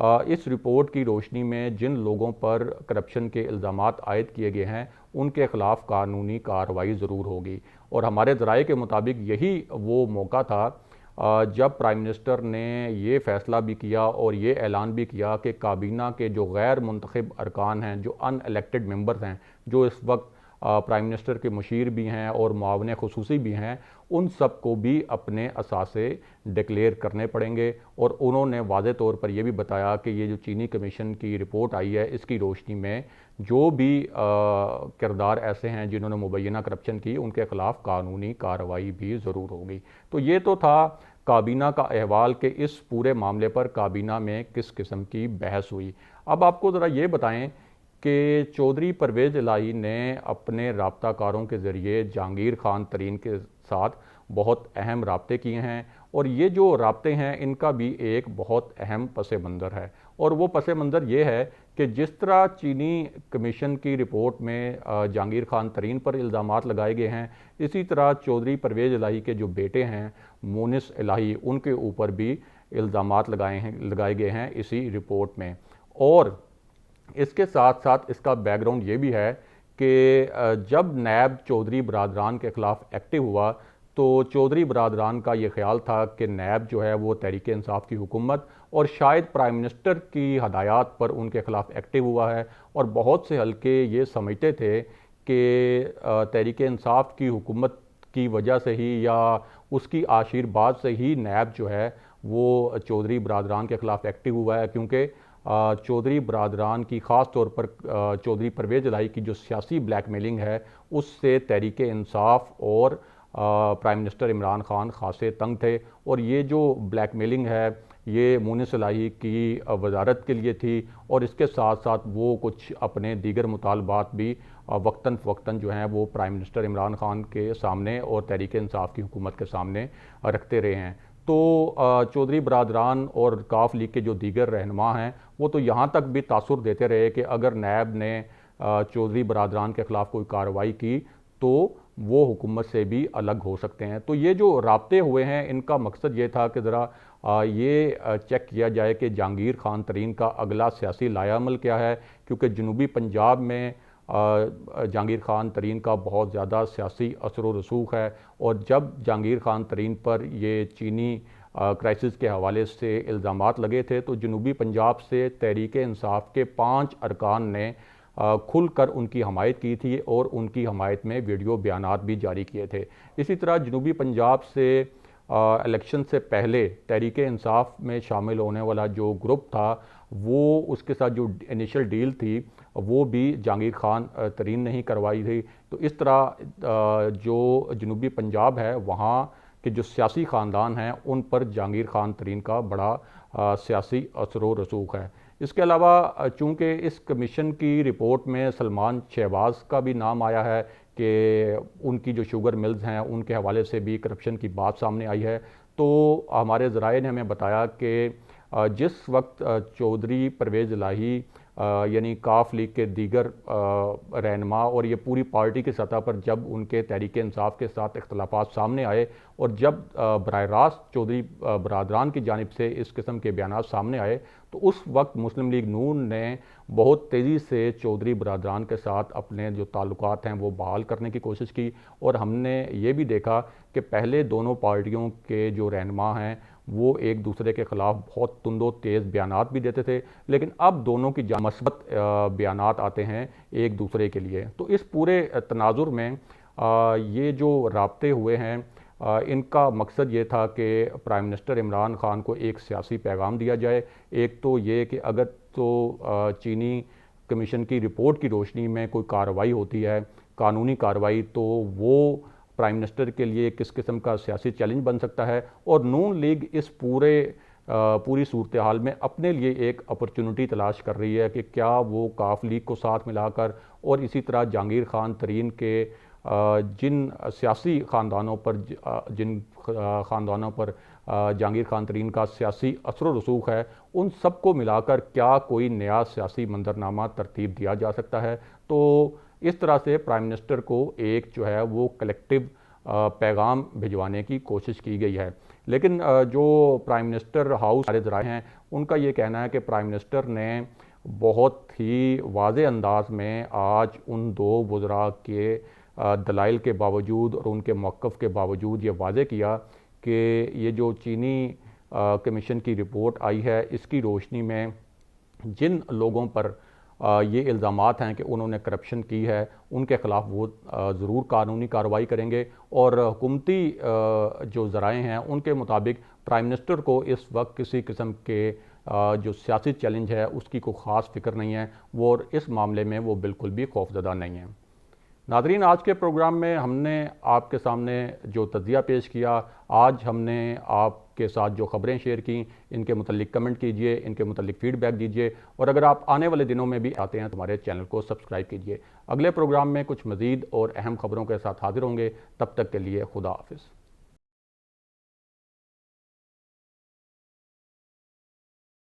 اس report کی روشنی میں جن لوگوں پر کرپشن کے الزامات عائد کیے گئے ہیں ان کے خلاف قانونی کارروائی ضرور ہوگی، اور ہمارے ذرائع کے مطابق یہی وہ موقع تھا جب پرائم منسٹر نے یہ فیصلہ بھی کیا اور یہ اعلان بھی کیا کہ کابینہ کے جو غیر منتخب ارکان ہیں، جو ان الیکٹڈ ممبرز ہیں، جو اس وقت پرائم منسٹر کے مشیر بھی ہیں اور معاون خصوصی بھی ہیں، ان سب کو بھی اپنے اثاثے ڈکلیئر کرنے پڑیں گے۔ اور انہوں نے واضح طور پر یہ بھی بتایا کہ یہ جو چینی کمیشن کی رپورٹ آئی ہے، اس کی روشنی میں جو بھی کردار ایسے ہیں جنہوں نے مبینہ کرپشن کی، ان کے خلاف قانونی کارروائی بھی ضرور ہوگی۔ تو یہ تو تھا کابینہ کا احوال کہ اس پورے معاملے پر کابینہ میں کس قسم کی بحث ہوئی۔ اب آپ کو ذرا یہ بتائیں کہ چودھری پرویز الہی نے اپنے رابطہ کاروں کے ذریعے جہانگیر خان ترین کے ساتھ بہت اہم رابطے کیے ہیں، اور یہ جو رابطے ہیں ان کا بھی ایک بہت اہم پس منظر ہے، اور وہ پس منظر یہ ہے کہ جس طرح چینی کمیشن کی رپورٹ میں جہانگیر خان ترین پر الزامات لگائے گئے ہیں، اسی طرح چودھری پرویز الہی کے جو بیٹے ہیں مونس الہی، ان کے اوپر بھی الزامات لگائے گئے ہیں اسی رپورٹ میں۔ اور اس کے ساتھ ساتھ اس کا بیک گراؤنڈ یہ بھی ہے کہ جب نیب چودھری برادران کے خلاف ایکٹیو ہوا تو چودھری برادران کا یہ خیال تھا کہ نیب جو ہے وہ تحریک انصاف کی حکومت اور شاید پرائم منسٹر کی ہدایات پر ان کے خلاف ایکٹیو ہوا ہے، اور بہت سے حلقے یہ سمجھتے تھے کہ تحریک انصاف کی حکومت کی وجہ سے ہی یا اس کی آشیرواد سے ہی نیب جو ہے وہ چودھری برادران کے خلاف ایکٹیو ہوا ہے، کیونکہ چودھری برادران کی خاص طور پر چودھری پرویز الہی کی جو سیاسی بلیک میلنگ ہے، اس سے تحریک انصاف اور پرائم منسٹر عمران خان خاصے تنگ تھے، اور یہ جو بلیک میلنگ ہے یہ مونس الہی کی وزارت کے لیے تھی، اور اس کے ساتھ ساتھ وہ کچھ اپنے دیگر مطالبات بھی وقتاً فوقتاً جو ہیں وہ پرائم منسٹر عمران خان کے سامنے اور تحریک انصاف کی حکومت کے سامنے رکھتے رہے ہیں۔ تو چودھری برادران اور کاف لیگ کے جو دیگر رہنما ہیں وہ تو یہاں تک بھی تاثر دیتے رہے کہ اگر نیب نے چودھری برادران کے خلاف کوئی کارروائی کی تو وہ حکومت سے بھی الگ ہو سکتے ہیں۔ تو یہ جو رابطے ہوئے ہیں ان کا مقصد یہ تھا کہ ذرا یہ چیک کیا جائے کہ جہانگیر خان ترین کا اگلا سیاسی لائحہ عمل کیا ہے، کیونکہ جنوبی پنجاب میں جہانگیر خان ترین کا بہت زیادہ سیاسی اثر و رسوخ ہے، اور جب جہانگیر خان ترین پر یہ چینی کرائسس کے حوالے سے الزامات لگے تھے تو جنوبی پنجاب سے تحریک انصاف کے 5 ارکان نے کھل کر ان کی حمایت کی تھی اور ان کی حمایت میں ویڈیو بیانات بھی جاری کیے تھے۔ اسی طرح جنوبی پنجاب سے الیکشن سے پہلے تحریک انصاف میں شامل ہونے والا جو گروپ تھا وہ اس کے ساتھ جو انیشل ڈیل تھی وہ بھی جہانگیر خان ترین نے ہی کروائی تھی۔ تو اس طرح جو جنوبی پنجاب ہے وہاں کے جو سیاسی خاندان ہیں ان پر جہانگیر خان ترین کا بڑا سیاسی اثر و رسوخ ہے۔ اس کے علاوہ چونکہ اس کمیشن کی رپورٹ میں سلمان شہباز کا بھی نام آیا ہے کہ ان کی جو شوگر ملز ہیں ان کے حوالے سے بھی کرپشن کی بات سامنے آئی ہے، تو ہمارے ذرائع نے ہمیں بتایا کہ جس وقت چودھری پرویز الہی یعنی کاف لیگ کے دیگر رہنما اور یہ پوری پارٹی کی سطح پر جب ان کے تحریک انصاف کے ساتھ اختلافات سامنے آئے اور جب براہ راست چودھری برادران کی جانب سے اس قسم کے بیانات سامنے آئے تو اس وقت مسلم لیگ نون نے بہت تیزی سے چودھری برادران کے ساتھ اپنے جو تعلقات ہیں وہ بحال کرنے کی کوشش کی، اور ہم نے یہ بھی دیکھا کہ پہلے دونوں پارٹیوں کے جو رہنما ہیں وہ ایک دوسرے کے خلاف بہت تند و تیز بیانات بھی دیتے تھے، لیکن اب دونوں کی مثبت بیانات آتے ہیں ایک دوسرے کے لیے۔ تو اس پورے تناظر میں یہ جو رابطے ہوئے ہیں ان کا مقصد یہ تھا کہ پرائم منسٹر عمران خان کو ایک سیاسی پیغام دیا جائے۔ ایک تو یہ کہ اگر تو چینی کمیشن کی رپورٹ کی روشنی میں کوئی کارروائی ہوتی ہے، قانونی کارروائی، تو وہ پرائم منسٹر کے لیے کس قسم کا سیاسی چیلنج بن سکتا ہے، اور نون لیگ اس پوری صورتحال میں اپنے لیے ایک اپرچونٹی تلاش کر رہی ہے کہ کیا وہ کاف لیگ کو ساتھ ملا کر اور اسی طرح جہانگیر خان ترین کے جن سیاسی خاندانوں پر جہانگیر خان ترین کا سیاسی اثر و رسوخ ہے ان سب کو ملا کر کیا کوئی نیا سیاسی منظرنامہ ترتیب دیا جا سکتا ہے۔ تو اس طرح سے پرائم منسٹر کو ایک جو ہے وہ کلیکٹیو پیغام بھجوانے کی کوشش کی گئی ہے۔ لیکن جو پرائم منسٹر ہاؤس سارے ذرائع ہیں ان کا یہ کہنا ہے کہ پرائم منسٹر نے بہت ہی واضح انداز میں آج ان دو وزراء کے دلائل کے باوجود اور ان کے موقف کے باوجود یہ واضح کیا کہ یہ جو چینی کمیشن کی رپورٹ آئی ہے اس کی روشنی میں جن لوگوں پر یہ الزامات ہیں کہ انہوں نے کرپشن کی ہے ان کے خلاف وہ ضرور قانونی کارروائی کریں گے، اور حکومتی جو ذرائع ہیں ان کے مطابق پرائم منسٹر کو اس وقت کسی قسم کے جو سیاسی چیلنج ہے اس کی کوئی خاص فکر نہیں ہے، وہ اور اس معاملے میں وہ بالکل بھی خوفزدہ نہیں ہیں۔ ناظرین، آج کے پروگرام میں ہم نے آپ کے سامنے جو تجزیہ پیش کیا، آج ہم نے آپ کے ساتھ جو خبریں شیئر کی ان کے متعلق کمنٹ کیجئے، ان کے متعلق فیڈ بیک دیجئے، اور اگر آپ آنے والے دنوں میں بھی آتے ہیں تو ہمارے چینل کو سبسکرائب کیجئے۔ اگلے پروگرام میں کچھ مزید اور اہم خبروں کے ساتھ حاضر ہوں گے، تب تک کے لیے خدا حافظ۔